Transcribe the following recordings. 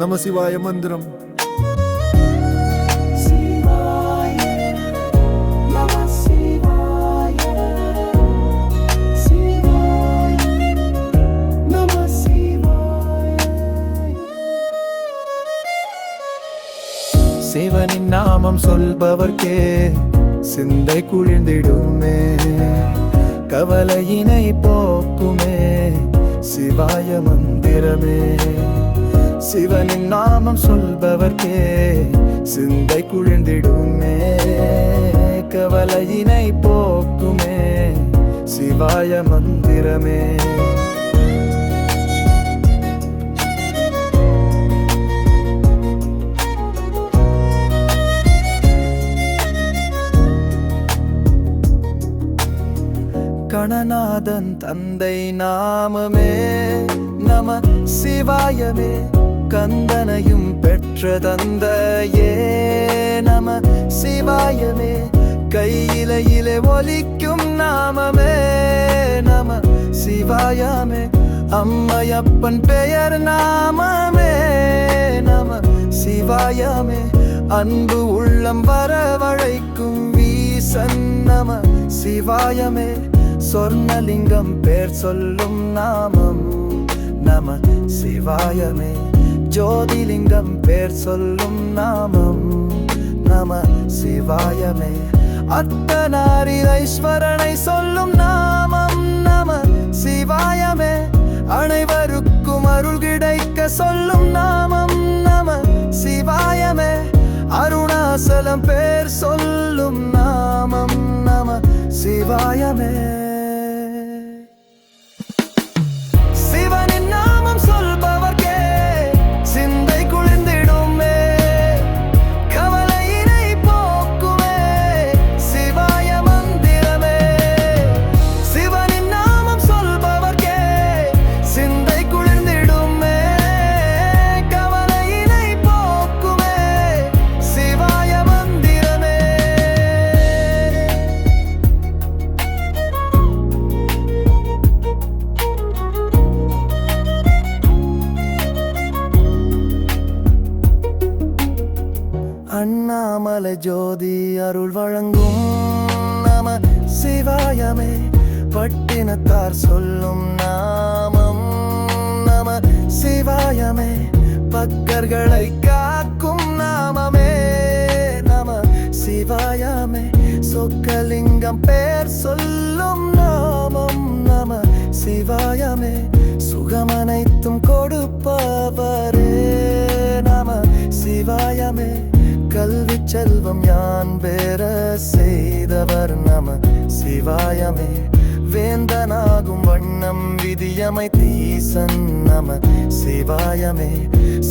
நம சிவாய மந்திரம். சிவனின் நாமம் சொல்பவர்க்கே சிந்தை குளிர்ந்திடுமே, கவலையினை போக்குமே சிவாய மந்திரமே. சிவனின் நாமம் சொல்பவர்க்கே சிந்தை குளிர்ந்திடுமே, கவலையினை போக்குமே சிவாய மந்திரமே. கணநாதன் தந்தை நாமமே நம சிவாயமே, கந்தனையும் பெற்ற தந்தையே நம சிவாயமே, கையிலே ஒலிக்கும் நாமமே நம சிவாயமே, அம்மையப்பன் பெயர் நாமமே நம சிவாயமே, அன்பு உள்ளம் வரவழைக்கும் வீசன் நம சிவாயமே, சொர்ணலிங்கம் பேர் சொல்லும் நாமம் நம சிவாயமே, ஜோதிலிங்கம் பேர் சொல்லும் நாமம் நம சிவாயமே, அர்த்தநாரி ஐஸ்வரனை சொல்லும் நாமம் நம சிவாயமே, அனைவருக்கும் அருள் கிடைக்க சொல்லும் நாமம் நம சிவாயமே, அருணாசலம் பேர் சொல்லும் நாமம் நம சிவாயமே. சிவனின் நாமம் சொல்பவர்க்கே சிந்தை குளிர்ந்திடுமே, கவலையினை போக்குமே சிவாய மந்திரமே. சிவனின் நாமம் சொல்பவர்க்கே சிந்தை குளிர்ந்திடுமே, கவலையினை போக்குமே சிவாய மந்திரமே. அண்ணாமலை ஜோதி அருள் வழங்கும் நம சிவாயமே, பட்டினத்தார் சொல்லும் நாமம் நம சிவாயமே, பக்தர்களை காக்கும் நாமமே நம சிவாயமே, சொக்கலிங்கம் பேர் சொல்லும் நாமம் நம சிவாயமே, சுகமனைத்தும் கொடுப்பவரே நம சிவாயமே, கல்வி செல்வம் யான் பெற செய்தவர் நம சிவாயமே, வேந்தனாகும் வண்ணம் விதியமை தீசன் நம சிவாயமே,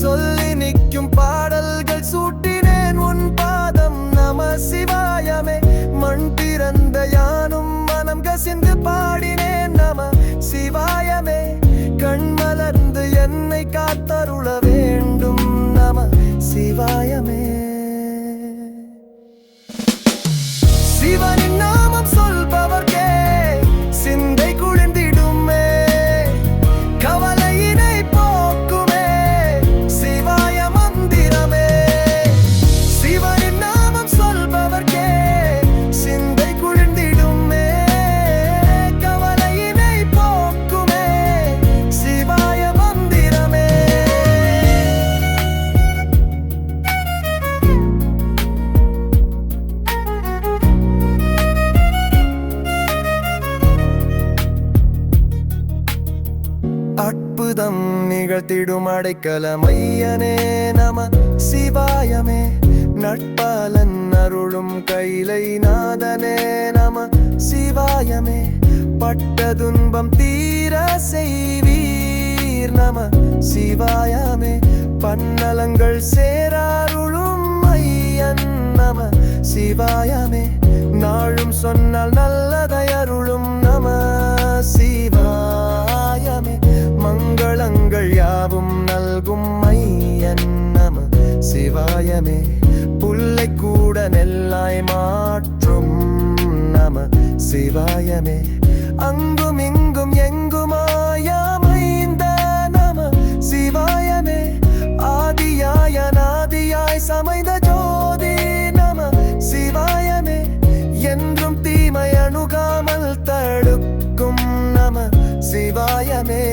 சொல்லி நிற்கும் பாடல்கள் சூட்டினேன் உன் பாதம் நம சிவாயமே, மண் பிறந்த யானும் மனம் கசிந்து பாடினேன் நம சிவாயமே, கண் மலர்ந்து என்னை காத்தருள வேண்டும் நம சிவாயமே. சிவனின் நாமம் சொல்பவர்க்கே சிந்தை குளிர்ந்திடுமே, கவலையினை போக்குமே சிவாய மந்திரமே. சிவனின் நாமம் சொல்பவர்க்கே சிந்தை குளிர்ந்திடுமே, கவலையினை போக்குமே சிவாய மந்திரமே. அற்புதம் நிகழ்த்திடும் அடைக்கலமையனே நம சிவாயமே, நட்பாலன் அருளும் கைலை நாதனே நம சிவாயமே, பட்ட துன்பம் தீர செய்வீர் நம சிவாயமே, பன்னலங்கள் சேராருளும் ஐயன் நம சிவாயமே, நாளும் சொன்னால் நல்லதை அருளும் நம சிவாயமே, மங்களங்கள் யாவும் நல்கும் ஐயன் நம சிவாயமே, புல்லை கூட நெல்லாய் மாற்றும் நம சிவாயமே, அங்கும் இங்கும் எங்குமாயமைந்த நம சிவாயமே, ஆதி நெருப்பாய் சமைந்த ஜோதி நம சிவாயமே என்றும் தீமை அணுகாமல் தடுக்கும் நம சிவாயமே